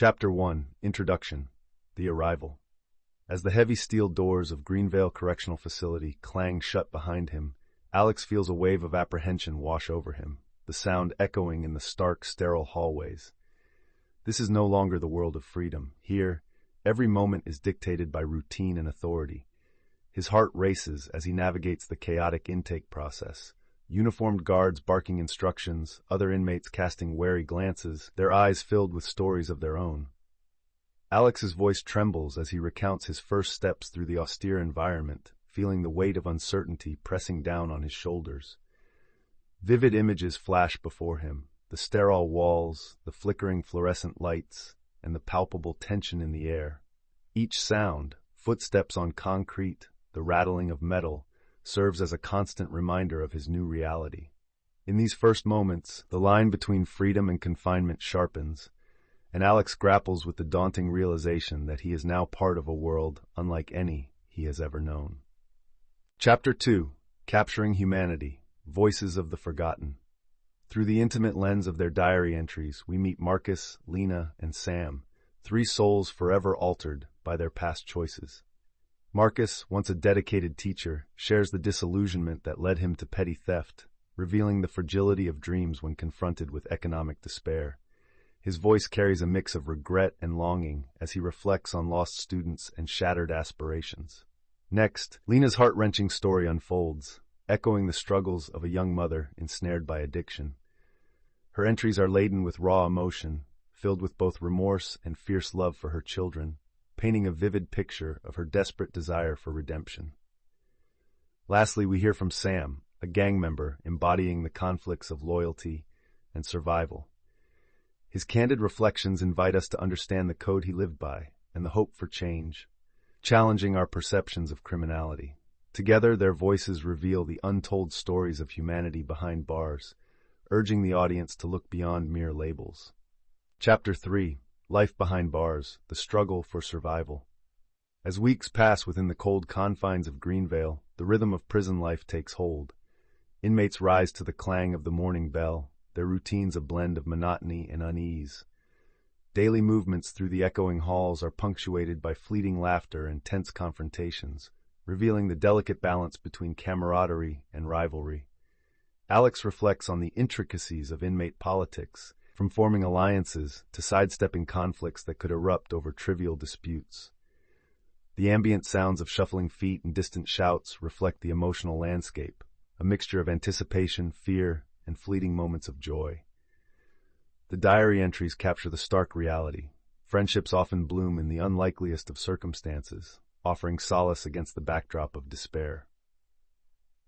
Chapter 1, Introduction, The Arrival. As the heavy steel doors of Greenvale Correctional Facility clang shut behind him, Alex feels a wave of apprehension wash over him, the sound echoing in the stark, sterile hallways. This is no longer the world of freedom. Here, every moment is dictated by routine and authority. His heart races as he navigates the chaotic intake process. Uniformed guards barking instructions, other inmates casting wary glances, their eyes filled with stories of their own. Alex's voice trembles as he recounts his first steps through the austere environment, feeling the weight of uncertainty pressing down on his shoulders. Vivid images flash before him, the sterile walls, the flickering fluorescent lights, and the palpable tension in the air. Each sound, footsteps on concrete, the rattling of metal, serves as a constant reminder of his new reality. In these first moments, the line between freedom and confinement sharpens, and Alex grapples with the daunting realization that he is now part of a world unlike any he has ever known. Chapter 2, Capturing Humanity, Voices of the Forgotten. Through the intimate lens of their diary entries, we meet Marcus, Lena, and Sam, three souls forever altered by their past choices. Marcus, once a dedicated teacher, shares the disillusionment that led him to petty theft, revealing the fragility of dreams when confronted with economic despair. His voice carries a mix of regret and longing as he reflects on lost students and shattered aspirations. Next, Lena's heart-wrenching story unfolds, echoing the struggles of a young mother ensnared by addiction. Her entries are laden with raw emotion, filled with both remorse and fierce love for her children, painting a vivid picture of her desperate desire for redemption. Lastly, we hear from Sam, a gang member embodying the conflicts of loyalty and survival. His candid reflections invite us to understand the code he lived by and the hope for change, challenging our perceptions of criminality. Together, their voices reveal the untold stories of humanity behind bars, urging the audience to look beyond mere labels. Chapter 3, Life Behind Bars, The Struggle for Survival. As weeks pass within the cold confines of Greenvale, the rhythm of prison life takes hold. Inmates rise to the clang of the morning bell, their routines a blend of monotony and unease. Daily movements through the echoing halls are punctuated by fleeting laughter and tense confrontations, revealing the delicate balance between camaraderie and rivalry. Alex reflects on the intricacies of inmate politics, from forming alliances to sidestepping conflicts that could erupt over trivial disputes. The ambient sounds of shuffling feet and distant shouts reflect the emotional landscape, a mixture of anticipation, fear, and fleeting moments of joy. The diary entries capture the stark reality. Friendships often bloom in the unlikeliest of circumstances, offering solace against the backdrop of despair.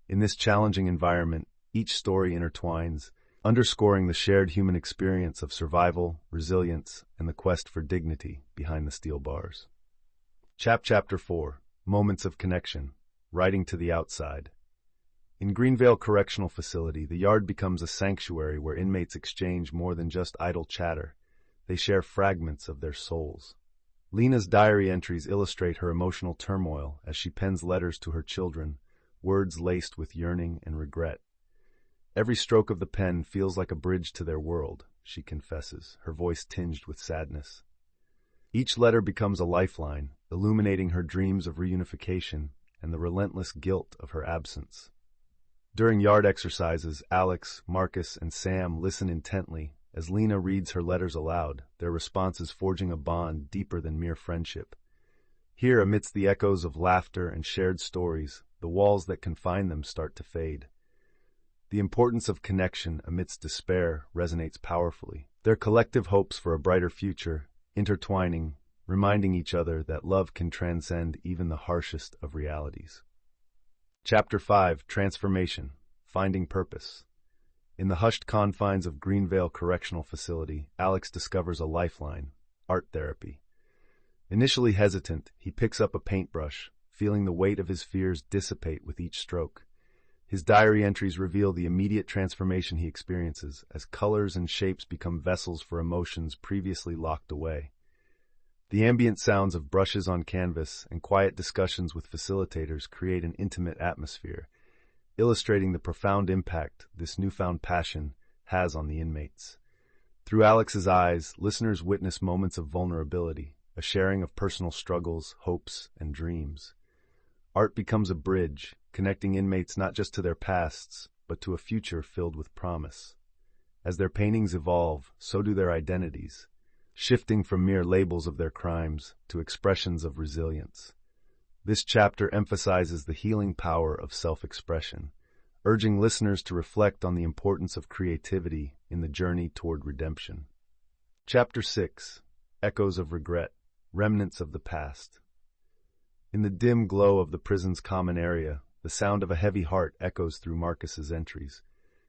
In this challenging environment, each story intertwines, underscoring the shared human experience of survival, resilience, and the quest for dignity behind the steel bars. Chapter 4, Moments of Connection, Writing to the Outside. In Greenvale Correctional Facility, the yard becomes a sanctuary where inmates exchange more than just idle chatter. They share fragments of their souls. Lena's diary entries illustrate her emotional turmoil as she pens letters to her children, words laced with yearning and regret. Every stroke of the pen feels like a bridge to their world, she confesses, her voice tinged with sadness. Each letter becomes a lifeline, illuminating her dreams of reunification and the relentless guilt of her absence. During yard exercises, Alex, Marcus, and Sam listen intently as Lena reads her letters aloud, their responses forging a bond deeper than mere friendship. Here, amidst the echoes of laughter and shared stories, the walls that confine them start to fade. The importance of connection amidst despair resonates powerfully, their collective hopes for a brighter future intertwining, reminding each other that love can transcend even the harshest of realities. Chapter 5, Transformation, Finding Purpose. In the hushed confines of Greenvale Correctional Facility, Alex discovers a lifeline, art therapy. Initially hesitant, he picks up a paintbrush, feeling the weight of his fears dissipate with each stroke. His diary entries reveal the immediate transformation he experiences as colors and shapes become vessels for emotions previously locked away. The ambient sounds of brushes on canvas and quiet discussions with facilitators create an intimate atmosphere, illustrating the profound impact this newfound passion has on the inmates. Through Alex's eyes, listeners witness moments of vulnerability, a sharing of personal struggles, hopes, and dreams. Art becomes a bridge, connecting inmates not just to their pasts, but to a future filled with promise. As their paintings evolve, so do their identities, shifting from mere labels of their crimes to expressions of resilience. This chapter emphasizes the healing power of self-expression, urging listeners to reflect on the importance of creativity in the journey toward redemption. Chapter 6. Echoes of Regret, Remnants of the Past. In the dim glow of the prison's common area, the sound of a heavy heart echoes through Marcus's entries.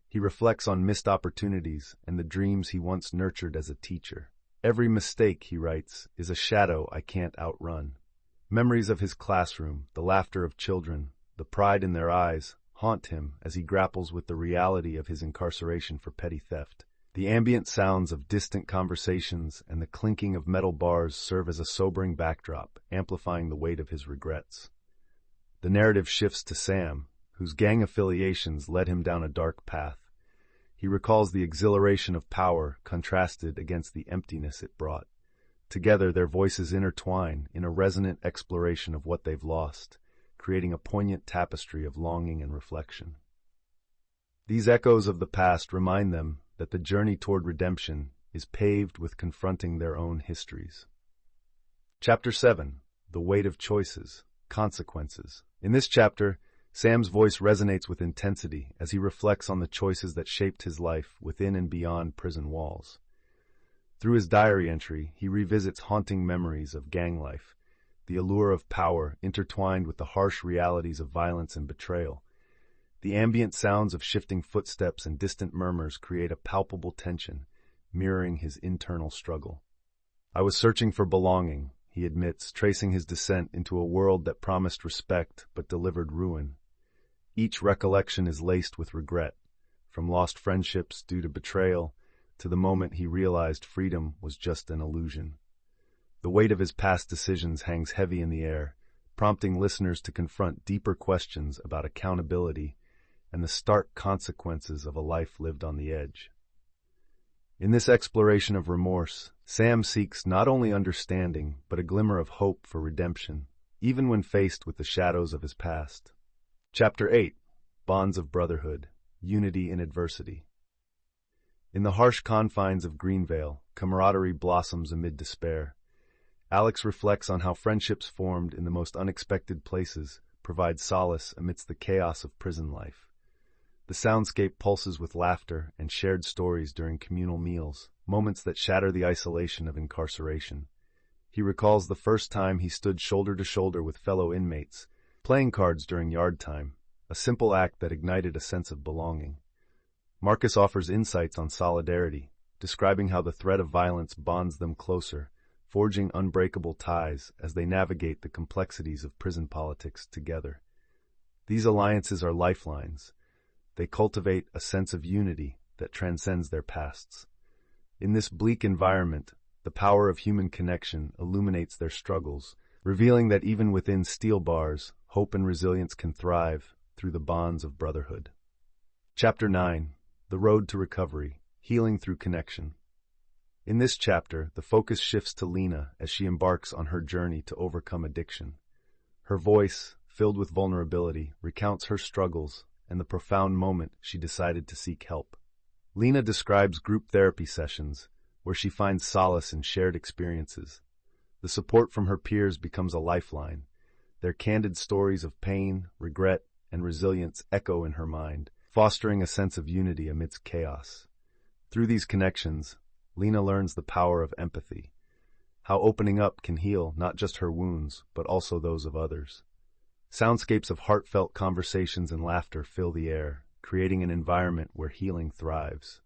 He reflects on missed opportunities and the dreams he once nurtured as a teacher. Every mistake, he writes, is a shadow I can't outrun. Memories of his classroom, the laughter of children, the pride in their eyes, haunt him as he grapples with the reality of his incarceration for petty theft. The ambient sounds of distant conversations and the clinking of metal bars serve as a sobering backdrop, amplifying the weight of his regrets. The narrative shifts to Sam, whose gang affiliations led him down a dark path. He recalls the exhilaration of power contrasted against the emptiness it brought. Together, their voices intertwine in a resonant exploration of what they've lost, creating a poignant tapestry of longing and reflection. These echoes of the past remind them that the journey toward redemption is paved with confronting their own histories. Chapter 7. The Weight of Choices, Consequences. In this chapter, Sam's voice resonates with intensity as he reflects on the choices that shaped his life within and beyond prison walls. Through his diary entry, he revisits haunting memories of gang life, the allure of power intertwined with the harsh realities of violence and betrayal. The ambient sounds of shifting footsteps and distant murmurs create a palpable tension, mirroring his internal struggle. I was searching for belonging, he admits, tracing his descent into a world that promised respect but delivered ruin. Each recollection is laced with regret, from lost friendships due to betrayal to the moment he realized freedom was just an illusion. The weight of his past decisions hangs heavy in the air, prompting listeners to confront deeper questions about accountability and the stark consequences of a life lived on the edge. In this exploration of remorse, Sam seeks not only understanding, but a glimmer of hope for redemption, even when faced with the shadows of his past. Chapter 8. Bonds of Brotherhood, Unity in Adversity. In the harsh confines of Greenvale, camaraderie blossoms amid despair. Alex reflects on how friendships formed in the most unexpected places provide solace amidst the chaos of prison life. The soundscape pulses with laughter and shared stories during communal meals, moments that shatter the isolation of incarceration. He recalls the first time he stood shoulder to shoulder with fellow inmates, playing cards during yard time, a simple act that ignited a sense of belonging. Marcus offers insights on solidarity, describing how the threat of violence bonds them closer, forging unbreakable ties as they navigate the complexities of prison politics together. These alliances are lifelines. They cultivate a sense of unity that transcends their pasts. In this bleak environment, the power of human connection illuminates their struggles, revealing that even within steel bars, hope and resilience can thrive through the bonds of brotherhood. Chapter 9. The Road to Recovery, Healing Through Connection. In this chapter, the focus shifts to Lena as she embarks on her journey to overcome addiction. Her voice, filled with vulnerability, recounts her struggles and the profound moment she decided to seek help. Lena describes group therapy sessions where she finds solace in shared experiences. The support from her peers becomes a lifeline. Their candid stories of pain, regret, and resilience echo in her mind, fostering a sense of unity amidst chaos. Through these connections, Lena learns the power of empathy, how opening up can heal not just her wounds, but also those of others. Soundscapes of heartfelt conversations and laughter fill the air, creating an environment where healing thrives.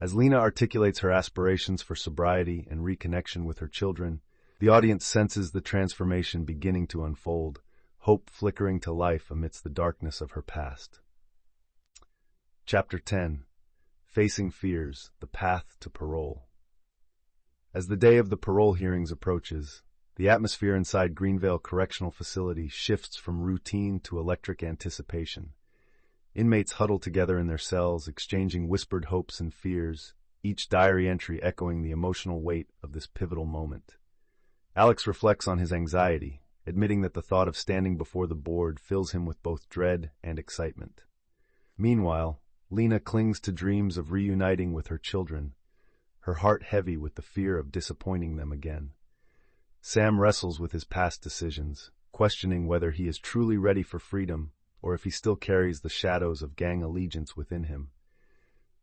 As Lena articulates her aspirations for sobriety and reconnection with her children, the audience senses the transformation beginning to unfold, hope flickering to life amidst the darkness of her past. Chapter 10. Facing Fears, The Path to Parole. As the day of the parole hearings approaches, the atmosphere inside Greenvale Correctional Facility shifts from routine to electric anticipation. Inmates huddle together in their cells, exchanging whispered hopes and fears, each diary entry echoing the emotional weight of this pivotal moment. Alex reflects on his anxiety, admitting that the thought of standing before the board fills him with both dread and excitement. Meanwhile, Lena clings to dreams of reuniting with her children, her heart heavy with the fear of disappointing them again. Sam wrestles with his past decisions, questioning whether he is truly ready for freedom or if he still carries the shadows of gang allegiance within him.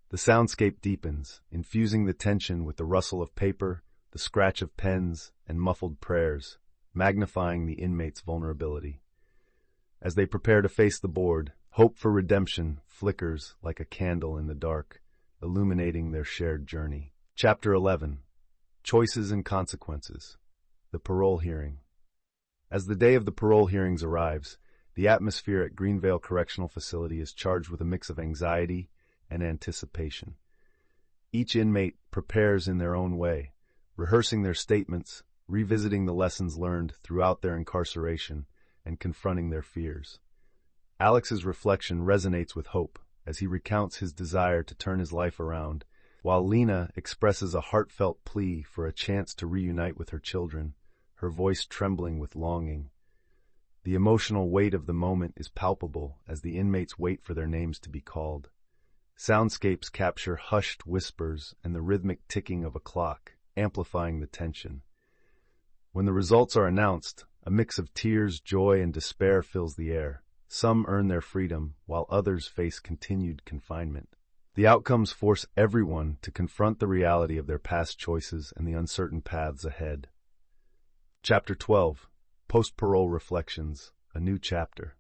The soundscape deepens, infusing the tension with the rustle of paper, the scratch of pens, and muffled prayers, magnifying the inmates' vulnerability. As they prepare to face the board, hope for redemption flickers like a candle in the dark, illuminating their shared journey. Chapter 11. Choices and Consequences. The Parole Hearing. As the day of the parole hearings arrives, the atmosphere at Greenvale Correctional Facility is charged with a mix of anxiety and anticipation. Each inmate prepares in their own way, rehearsing their statements, revisiting the lessons learned throughout their incarceration, and confronting their fears. Alex's reflection resonates with hope as he recounts his desire to turn his life around, while Lena expresses a heartfelt plea for a chance to reunite with her children, her voice trembling with longing. The emotional weight of the moment is palpable as the inmates wait for their names to be called. Soundscapes capture hushed whispers and the rhythmic ticking of a clock, amplifying the tension. When the results are announced, a mix of tears, joy, and despair fills the air. Some earn their freedom, while others face continued confinement. The outcomes force everyone to confront the reality of their past choices and the uncertain paths ahead. Chapter 12. Post-Parole Reflections, a New Chapter.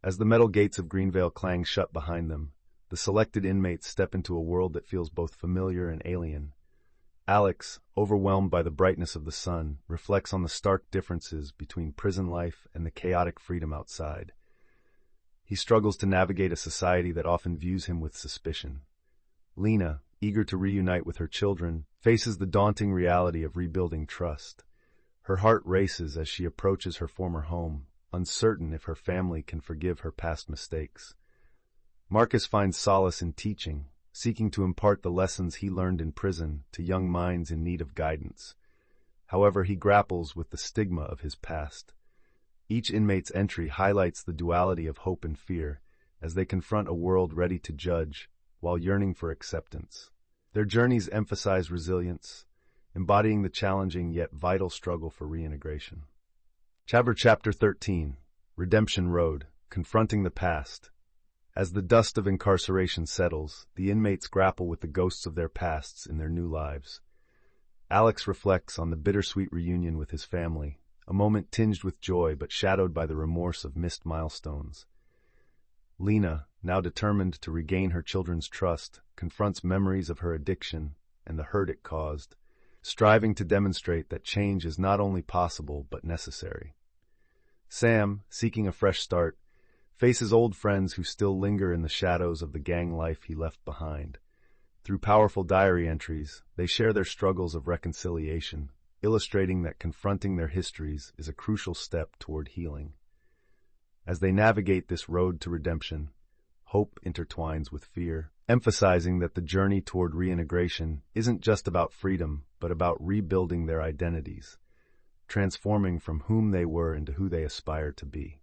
As the metal gates of Greenvale clang shut behind them, the selected inmates step into a world that feels both familiar and alien. Alex, overwhelmed by the brightness of the sun, reflects on the stark differences between prison life and the chaotic freedom outside. He struggles to navigate a society that often views him with suspicion. Lena, eager to reunite with her children, faces the daunting reality of rebuilding trust. Her heart races as she approaches her former home, uncertain if her family can forgive her past mistakes. Marcus finds solace in teaching, seeking to impart the lessons he learned in prison to young minds in need of guidance. However, he grapples with the stigma of his past. Each inmate's entry highlights the duality of hope and fear as they confront a world ready to judge while yearning for acceptance. Their journeys emphasize resilience, embodying the challenging yet vital struggle for reintegration. Chapter 13. Redemption Road, Confronting the Past. As the dust of incarceration settles, the inmates grapple with the ghosts of their pasts in their new lives. Alex reflects on the bittersweet reunion with his family, a moment tinged with joy but shadowed by the remorse of missed milestones. Lena, now determined to regain her children's trust, confronts memories of her addiction and the hurt it caused, striving to demonstrate that change is not only possible but necessary. Sam, seeking a fresh start, faces old friends who still linger in the shadows of the gang life he left behind. Through powerful diary entries, they share their struggles of reconciliation, illustrating that confronting their histories is a crucial step toward healing. As they navigate this road to redemption, hope intertwines with fear, emphasizing that the journey toward reintegration isn't just about freedom, but about rebuilding their identities, transforming from whom they were into who they aspire to be.